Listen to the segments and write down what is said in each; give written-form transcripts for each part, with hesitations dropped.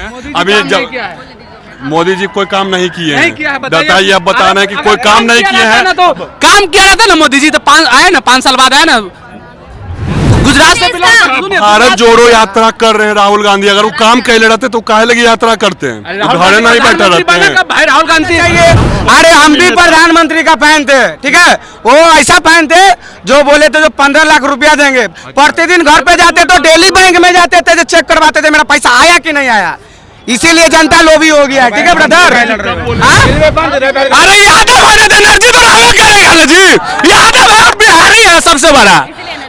हैं। अभी जब मोदी जी कोई काम नहीं किए हैं, बताइए, अब बताना है कि कोई काम नहीं किए हैं। तो काम किया रहता ना मोदी जी, तो आए ना 5 साल बाद आए ना, गुजरात से भारत जोड़ो यात्रा कर रहे हैं राहुल गांधी। अगर वो काम कर ले रहते तो काहे लगी यात्रा करते हैं, घरे नहीं बैठा रहते हैं। भाई राहुल गांधी अरे हम भी प्रधानमंत्री का फैन थे, ठीक है, वो ऐसा फैन थे जो बोले थे जो 15 लाख रुपया देंगे, प्रतिदिन घर पे जाते तो डेली बैंक में जाते थे, जो चेक करवाते थे मेरा पैसा आया कि नहीं आया, इसीलिए जनता लोभी हो गया है। ठीक है ब्रदर, अरे यादव होने तो एनर्जी तो राहुल करेगा ना जी, यादव और बिहारी है सबसे बड़ा,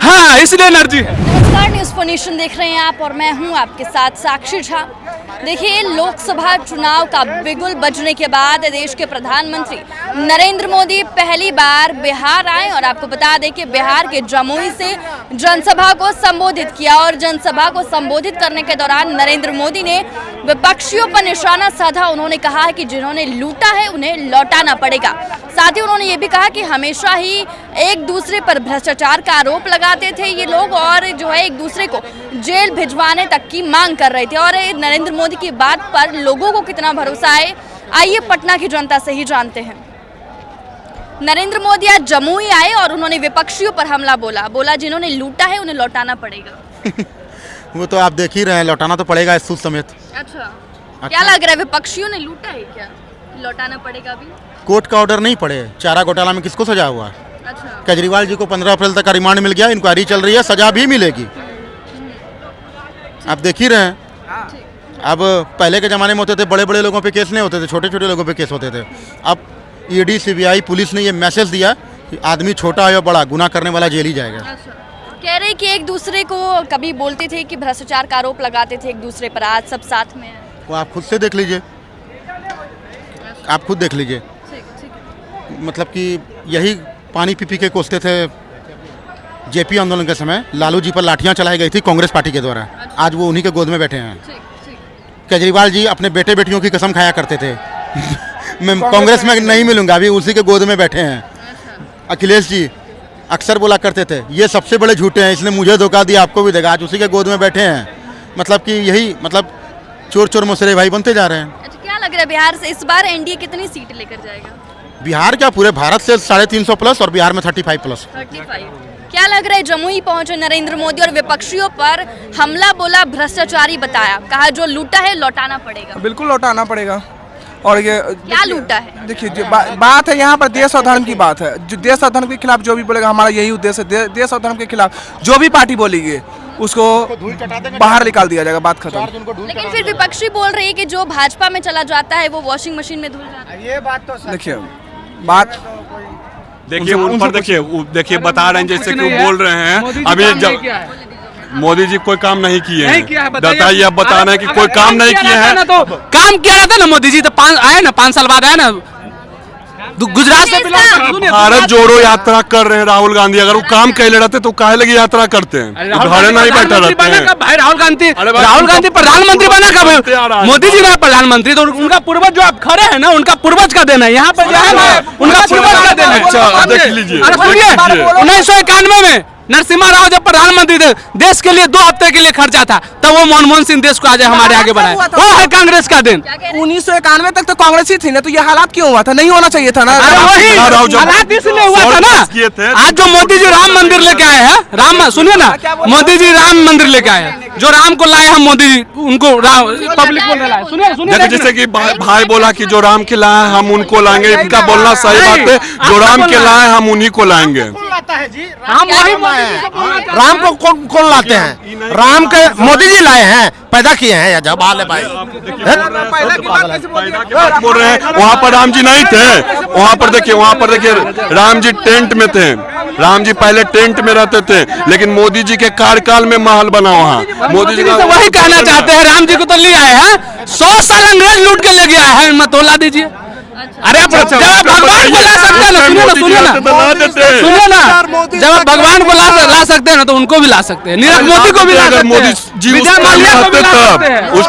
हाँ इसलिए एनर्जी। नमस्कार, न्यूज़ फॉर नेशन देख रहे हैं आप और मैं हूं आपके साथ साक्षी झा। देखिए, लोकसभा चुनाव का बिगुल बजने के बाद देश के प्रधानमंत्री नरेंद्र मोदी पहली बार बिहार आए और आपको बता दें कि बिहार के जमुई से जनसभा को संबोधित किया और जनसभा को संबोधित करने के दौरान नरेंद्र मोदी ने विपक्षियों पर निशाना साधा। उन्होंने कहा कि जिन्होंने लूटा है उन्हें लौटाना पड़ेगा। साथ ही उन्होंने ये भी कहा कि हमेशा ही एक दूसरे पर भ्रष्टाचार का आरोप लगाते थे ये लोग और जो है एक दूसरे को जेल भिजवाने तक की मांग कर रहे थे। और नरेंद्र मोदी की बात पर लोगों को कितना भरोसा है, आइए पटना की जनता से ही जानते हैं। नरेंद्र मोदी आज जमुई आए और उन्होंने विपक्षियों पर हमला बोला जिन्होंने लूटा है उन्हें लौटाना पड़ेगा। वो तो आप देख ही रहे हैं, लौटाना तो पड़ेगा इस सूद समेत। अच्छा, क्या लग रहा है विपक्षियों ने लूटा है क्या, लौटाना पड़ेगा अभी? कोर्ट का ऑर्डर नहीं पड़े, चारा घोटाला में किसको सजा हुआ है? अच्छा, केजरीवाल जी को 15 अप्रैल तक का रिमांड मिल गया, इंक्वायरी चल रही है, सजा भी मिलेगी। आप देख ही रहे हैं। अब पहले के ज़माने में होते थे बड़े बड़े लोगों पे केस नहीं होते थे, छोटे छोटे लोगों पे केस होते थे। अब ईडी सीबीआई पुलिस ने ये मैसेज दिया कि आदमी छोटा हो या बड़ा, गुनाह करने वाला जेल ही जाएगा। अच्छा। कह रहे कि एक दूसरे को कभी बोलते थे कि भ्रष्टाचार का आरोप लगाते थे एक दूसरे पर, आज सब साथ में है। वो आप खुद से देख लीजिए, आप खुद देख लीजिए। मतलब कि यही पानी पी के कोसते थे जेपी आंदोलन के समय, लालू जी पर लाठियां चलाई गई थी कांग्रेस पार्टी के द्वारा। आज वो उन्हीं के गोद में बैठे हैं। केजरीवाल जी अपने बेटे बेटियों की कसम खाया करते थे मैं कांग्रेस में नहीं मिलूंगा, अभी उसी के गोद में बैठे हैं। अखिलेश जी अक्सर बोला करते थे ये सबसे बड़े झूठे हैं, इसने मुझे धोखा दिया आपको भी देगा, आज उसी के गोद में बैठे हैं। मतलब कि यही मतलब चोर चोर मसरे भाई बनते जा रहे हैं। अच्छा, क्या लग रहा है बिहार से इस बार एनडीए कितनी सीट लेकर जाएगा? बिहार क्या, पूरे भारत से 350 प्लस और बिहार में 35 प्लस। 35। क्या लग रहा है, जमुई पहुंचे नरेंद्र मोदी और विपक्षियों पर हमला बोला, भ्रष्टाचारी बताया, कहा जो लूटा है लौटाना पड़ेगा। बिल्कुल लौटाना पड़ेगा। और ये क्या लूटा है? देखिए जो बात है यहाँ पर देश और धर्म की बात है, जो देश और धर्म के खिलाफ जो भी बोलेगा, हमारा यही उद्देश्य है, देश और धर्म के खिलाफ जो भी पार्टी बोलेगी उसको बाहर निकाल दिया जाएगा, बात खत्म। लेकिन फिर विपक्षी बोल रही है कि जो भाजपा में चला जाता है वो वॉशिंग मशीन में धुल जाता है। ये बात तो देखिए बात देखिए उन पर देखिए बता रहे हैं जैसे कि वो बोल रहे हैं। अभी जब मोदी जी कोई काम नहीं किए हैं, बताइए, अब बताना है कि कोई काम नहीं किए हैं। तो काम किया रहता ना मोदी जी, तो आए ना 5 साल बाद आए ना, गुजरात से भारत जोड़ो यात्रा कर रहे हैं राहुल गांधी। अगर वो काम कर ले रहते तो काहे लगी यात्रा करते हैं, घरे नहीं बैठा रहते हैं। भाई राहुल गांधी प्रधानमंत्री बना कब? मोदी जी रहे प्रधानमंत्री, तो उनका पूर्वज जो आप खड़े हैं ना, उनका पूर्वज का देना है यहाँ पर, उनका पूर्वज का देना है। अच्छा देख लीजिए, 1991 में नरसिम्हा राव जब प्रधानमंत्री थे, देश के लिए 2 हफ्ते के लिए खर्चा था, तब वो मनमोहन सिंह देश को आज हमारे आगे बढ़ाए, वो है कांग्रेस का दिन। 1991 तक तो कांग्रेस ही थी ना, तो ये हालात क्यों हुआ था? नहीं होना चाहिए था ना। हालात इसलिए हुआ था ना। आज जो मोदी जी राम मंदिर लेके आए हैं, राम सुनिए ना, मोदी जी राम मंदिर लेके आए हैं, जो राम को लाए हम मोदी जी, उनको पब्लिक को लाए। सुनिए जैसे कि भाई बोला कि जो राम के लाए हम उनको लाएंगे, इनका बोलना सही बात है, जो राम के लाए हम उन्हीं को लाएंगे। राम को कौन लाते हैं? राम के मोदी जी लाए हैं, पैदा किए हैं या जब आले भाई बोल रहे हैं। वहाँ पर राम जी नहीं थे, वहाँ पर देखिए राम जी टेंट में थे। राम जी पहले टेंट में रहते थे, लेकिन मोदी जी के कार्यकाल में महल बना वहाँ। मोदी जी वही कहना चाहते हैं, राम जी को तो ले आए हैं, 100 साल अंग्रेज लूट के ले गया है, मत ला दीजिए। अरे जब भगवान को ला सकते हैं ना, सुनिए ना, जब भगवान को ला सकते हैं ना, तो उनको भी ला सकते हैं, नीरज मोदी को भी ला सकते हैं, मोदी जी उस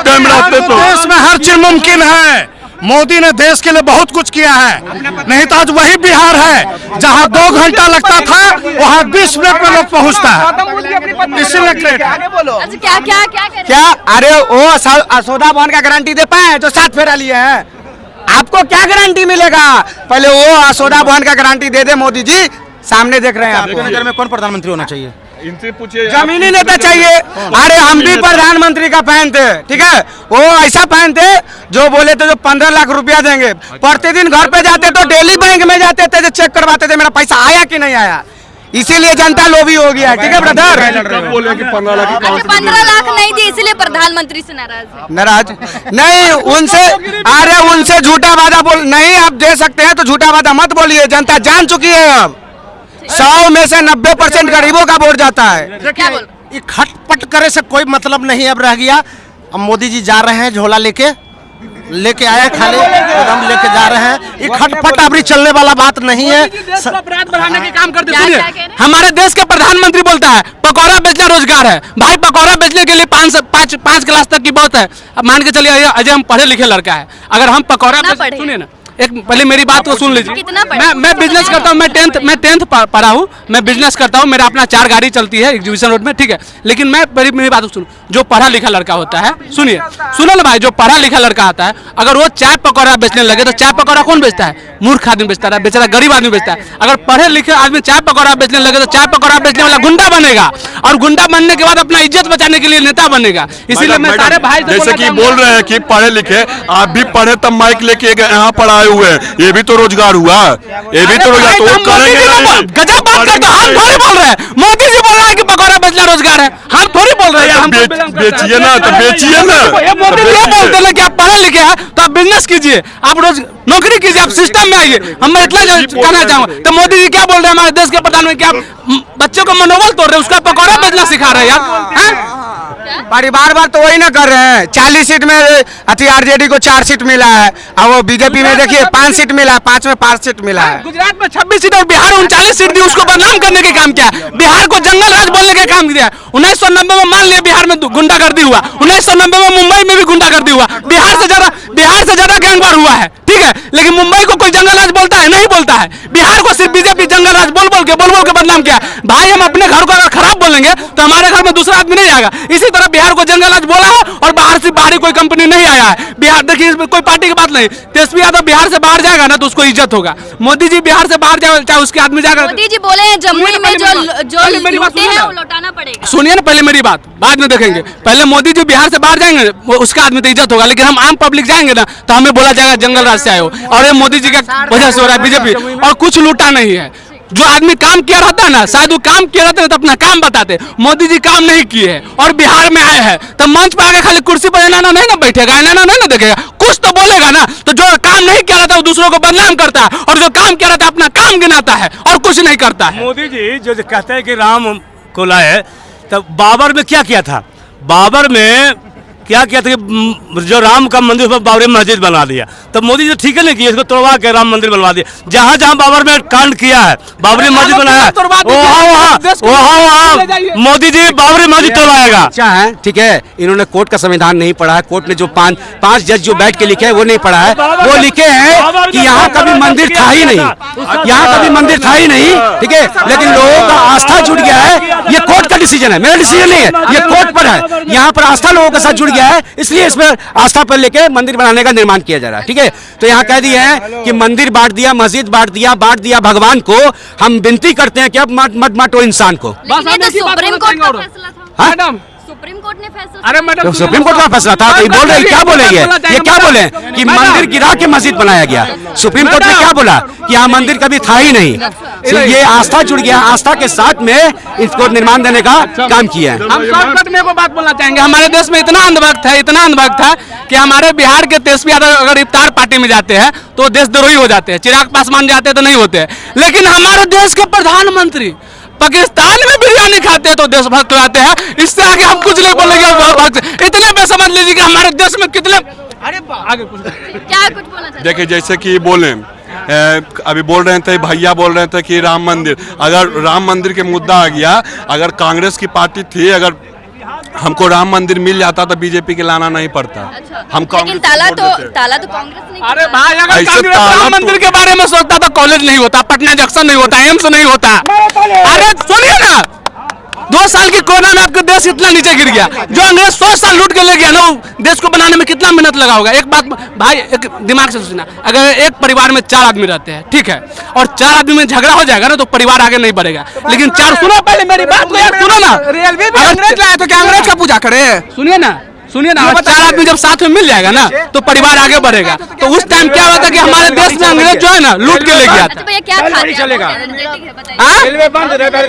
टाइम रहते तो देश में हर चीज मुमकिन है, मोदी ने देश के लिए बहुत कुछ किया है, नहीं तो आज वही बिहार है जहां 2 घंटा लगता था वहां 20 मिनट में लोग पहुंचता है। इसीलिए ग्रेट है। अच्छा क्या क्या क्या कह रहे हैं? क्या? अरे वो असोदा भवन का गारंटी दे पाए जो 7 फेरा लिए हैं? आपको क्या गारंटी मिलेगा? पहले वो असोदा भवन का गारंटी दे दे मोदी जी, सामने देख रहे हैं आपके आपको। नजर में कौन प्रधानमंत्री होना चाहिए? इनसे पूछिए, जमीनी नेता चाहिए। अरे हम भी प्रधानमंत्री का फैन थे, ठीक है, वो ऐसा फैन थे जो बोले थे जो 15 लाख रुपया देंगे, प्रतिदिन घर पे जाते तो डेली बैंक में जाते थे, जो चेक करवाते थे मेरा पैसा आया कि नहीं आया। इसीलिए जनता लोभी हो गया है, ठीक है ब्रदर। बोले कि 15 लाख अच्छा 15 लाख नहीं दिए इसलिए प्रधानमंत्री से नाराज है। नाराज नहीं उनसे, अरे उनसे झूठा वादा बोल नहीं, आप दे सकते हैं तो झूठा वादा मत बोलिए, जनता जान चुकी है। अब 100 में से 90% गरीबों का वोट जाता है। क्या बोल ये खटपट करे से कोई मतलब नहीं अब रह गया। अब मोदी जी जा रहे हैं झोला लेके आए, खाली एकदम लेके जा रहे हैं। ये खटपट अभी चलने वाला बात नहीं है। देश को अपराध बढ़ाने के काम करते। क्या- सुनिए, क्या कह रहे हैं? हमारे देश के प्रधानमंत्री बोलता है पकौड़ा बेचना रोजगार है। भाई पकौड़ा बेचने के लिए 5 क्लास तक की बहुत है। अब मान के चलिए अजय हम पढ़े लिखे लड़का है, अगर हम पकौड़ा कितना पढ़े? सुनिए ना, एक पहले मेरी बात को सुन लीजिए। कितना पढ़े? मैं बिजनेस करता हूँ, मैं टेंथ पढ़ा हूँ, मैं बिजनेस करता हूँ, मेरा अपना 4 गाड़ी चलती है एग्जीबिशन रोड में, ठीक है। लेकिन मैं मेरी बात को सुनो, जो पढ़ा लिखा लड़का होता है, सुनो ना भाई, जो पढ़ा लिखा लड़का आता है अगर वो चाय पकौड़ा बेचने लगे तो चाय पकौड़ा कौन बेचता है? मूर्ख आदमी बेचता है, बेचारा गरीब आदमी बेचता है। अगर पढ़े लिखे आदमी चाय पकौड़ा बेचने लगे तो चाय पकौड़ा बेचने वाला गुंडा बनेगा, और गुंडा बनने के बाद अपना इज्जत बचाने के लिए नेता बनेगा। इसीलिए मैं सारे भाई से जैसे बोलना कि चाहूंगा- बोल रहे हैं कि पढ़े लिखे, आप भी पढ़े तब माइक लेके यहाँ पर आए हुए हैं, ये भी तो रोजगार हुआ, ये भी तो रोजगार। तो वो करेंगे नहीं। गजब बात करते हो, हम थोड़ी बोल रहे हैं। मोदी जी बोल रहे हैं कि पकौड़ा बेचना रोजगार है, हम थोड़ी बोल रहे हैं। हम बेचिए ना, तो बेचिए ना। ये मोदी जी ये बोलते हैं कि आप पढ़े लिखे हैं तो आप बिजनेस कीजिए, आप रोज नौकरी कीजिए, आप सिस्टम में आइए। हम मैं इतना कहना चाहूंगा। तो मोदी जी क्या बोल रहे हैं हमारे देश के प्रधानमंत्री, आप बच्चों को मनोबल तोड़ रहे हैं, उसका पकौड़ा बेचना सिखा रहे हैं यार, हैं? परिवार बार तो वही ना कर रहे हैं। 40 सीट में आरजेडी को 4 सीट मिला है, और वो बीजेपी में देखिए 5 सीट मिला है, 5 में 5 सीट मिला है। गुजरात में 26 सीट और बिहार में 39 सीट दी, उसको बदनाम करने के काम किया। बिहार को जंगल राज बोलने का काम किया। 1990 में मान लिया बिहार में गुंडागर्दी हुआ, 1990 में मुंबई में भी गुंडागर्दी हुआ, बिहार से ज्यादा गैंगवार हुआ है, ठीक है। लेकिन मुंबई को कोई जंगल राज बोलता है? नहीं बोलता है। बिहार को सिर्फ बीजेपी जंगल राज बोल बोल के बदनाम किया। भाई हम अपने घर को अगर खराब बोलेंगे तो हमारे घर में दूसरा आदमी नहीं आएगा। इसी तरह बिहार को जंगल राज बोला है और बाहर से बाहरी कोई कंपनी नहीं आया है। बिहार देखिए, इसमें कोई पार्टी की बात नहीं। तेजस्वी यादव बिहार से बाहर जाएगा ना तो उसको इज्जत होगा। मोदी जी बिहार से बाहर जाए, चाहे उसके आदमी जाएगा। मोदी जी बोले हैं जमुई में जो मेरी बात लूटे सुनिए हैं ना। वो लौटाना पड़ेगा। सुनिए ना पहले मेरी बात, बाद में देखेंगे। पहले मोदी जी बिहार से बाहर जाएंगे, उसका आदमी तो इज्जत होगा। लेकिन हम आम पब्लिक जाएंगे ना तो हमें बोला जाएगा जंगल राज से आए हो, और ये मोदी जी के वजह से हो रहा है बीजेपी। और कुछ लूटा नहीं है। जो आदमी काम किया रहता है ना, शायद वो काम किया रहता है तो अपना काम बताते। मोदी जी काम नहीं किए हैं और बिहार में आए हैं तो मंच पर आके खाली कुर्सी पर एनाना नहीं ना बैठेगा, एनाना नहीं ना देखेगा, कुछ तो बोलेगा ना। तो जो काम नहीं किया रहता है वो दूसरों को बदनाम करता है, और जो काम किया रहता है अपना काम गिनाता है और कुछ नहीं करता है। मोदी जी जो कहते हैं कि राम को लाए, तब बाबर में क्या किया था? बाबर में क्या किया था कि जो राम का मंदिर पर बाबरी मस्जिद बना दिया। तब मोदी जी ठीक है नहीं किया, इसको तोड़वा के राम मंदिर बनवा दिया। जहाँ जहाँ बाबर में कांड किया है, बाबरी मस्जिद बनाया, वहाँ मोदी जी बाबरी मस्जिद तोड़वाएगा। अच्छा है, ठीक है, इन्होंने कोर्ट का संविधान नहीं पढ़ा है। कोर्ट में जो पांच जज जो बैठ के लिखे हैं वो नहीं पढ़ा है। वो लिखे हैं कि यहाँ कभी मंदिर था ही नहीं, यहाँ कभी मंदिर था ही नहीं, ठीक है। लेकिन लोगों का आस्था जुड़ गया है। ये कोर्ट का डिसीजन है, मेरा डिसीजन नहीं है, ये कोर्ट पर है। यहाँ पर आस्था लोगों के साथ जुड़ गया है, इसलिए इसमें आस्था पर लेके मंदिर बनाने का निर्माण किया जा रहा है, ठीक है। तो यहाँ कह दिए हैं कि मंदिर बांट दिया, मस्जिद बांट दिया भगवान को। हम विनती करते हैं कि अब मत बांटो इंसान को। लेकिन ये तो सुप्रीम कोर्ट का फैसला था। मैडम, सुप्रीम कोर्ट ने फैसला। अरे मैडम, तो सुप्रीम कोर्ट का फैसला था, तो ये बोल रहे हैं, क्या बोलेंगे ये क्या बोले कि मंदिर गिरा के मस्जिद बनाया गया? सुप्रीम कोर्ट ने क्या बोला कि यहाँ मंदिर कभी था ही नहीं। तो ये आस्था जुड़ गया, आस्था के साथ में इसको निर्माण देने का काम किया है। हम शॉर्टकट में को बात बोलना चाहेंगे। हमारे देश में इतना अंधभक्त है कि हमारे बिहार के तेजस्वी यादव अगर इफ्तार पार्टी में जाते हैं तो देशद्रोही हो जाते हैं। चिराग पासवान जाते हैं तो नहीं होते हैं। लेकिन हमारे देश के प्रधानमंत्री पाकिस्तान में बिरयानी खाते हैं तो देशभक्त होते हैं। इससे आगे हम कुछ नहीं बोलेंगे। इतने पे समझ लीजिए कि हमारे देश में कितने। अरे आगे कुछ क्या कुछ बोलना चाहते हैं? देखिए, जैसे कि बोले अभी बोल रहे थे, भैया बोल रहे थे कि राम मंदिर, अगर राम मंदिर के मुद्दा आ गया, अगर कांग्रेस की पार्टी थी, अगर हमको राम मंदिर मिल जाता तो बीजेपी के लाना नहीं पड़ता। हम लेकिन ताला तो कांग्रेस ने अरे भाई अगर ऐसे कांग्रेस ताला राम तो- मंदिर के बारे में सोचता तो कॉलेज नहीं होता, पटना जंक्शन नहीं होता, एम्स नहीं होता। अरे सुनिए ना, 2 साल की कोरोना में आपका देश इतना नीचे गिर गया। जो अंग्रेज 100 साल लूट के ले गया ना, वो देश को बनाने में कितना मेहनत लगा होगा। एक बात भाई, एक दिमाग से सोचना, अगर एक परिवार में 4 आदमी रहते हैं, ठीक है, और 4 आदमी में झगड़ा हो जाएगा ना तो परिवार आगे नहीं बढ़ेगा। लेकिन 4 सुनो पहले मेरी बात को यार, सुनो ना। रेलवे भी अंग्रेज लाया तो क्या अंग्रेज का पूजा करे? सुनिए ना, और 4 आदमी जब साथ में मिल जाएगा ना तो परिवार आगे बढ़ेगा। तो उस टाइम क्या होता कि हमारे देश में अंग्रेज जो है ना लूट के ले गया था। अच्छा भैया क्या खाते हैं? चलेगा। एनर्जेटिक है, बताइए। हाँ?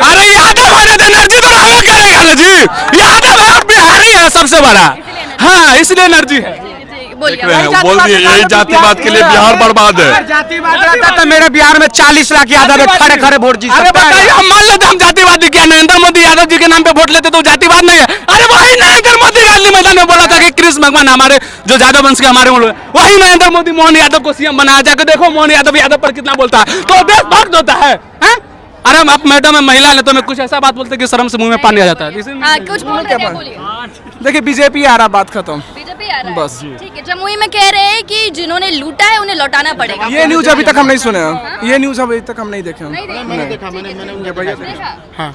अरे यादव है तो एनर्जी तो रहबे करेगा ना जी। यादव है और बिहारी है सबसे बड़ा। हाँ, इसलिए एनर्जी है। बोलिए। बोल दिए यही जातिवाद के लिए बिहार बर्बाद है। जातिवाद रहता तो मेरे बिहार में 40 लाख यादव है, खड़े खड़े वोट जीत अरे सकता है। बताइए, हम मान लेते हम जातिवादी क्या, नरेंद्र मोदी यादव जी के नाम पे वोट लेते तो जातिवाद नहीं है। अरे वही नरेंद्र मोदी गांधी मैदान में बोला था कि कृष्ण भगवान हमारे जो यादव वंश के हमारे वही नरेंद्र मोदी मोहन यादव को सीएम बनाया। जाकर देखो मोहन यादव पर कितना बोलता है, तो देशभक्त होता है। अरे आप मैडम है, महिला है, तो मैं कुछ ऐसा बात बोलते कि शर्म से मुंह में पानी आ जाता है। हाँ, कुछ बोल रहे थे, बोलिए। देखिए बीजेपी आ रहा, बात खत्म। बीजेपी आ रहा है। बस। ठीक है, जमुई में कह रहे हैं कि जिन्होंने लूटा है उन्हें लौटाना पड़ेगा। ये न्यूज अभी तक हम नहीं सुने हैं। ये न्यूज अभी तक हम नहीं देखे हैं। नहीं देखा। मैंने देखा? हाँ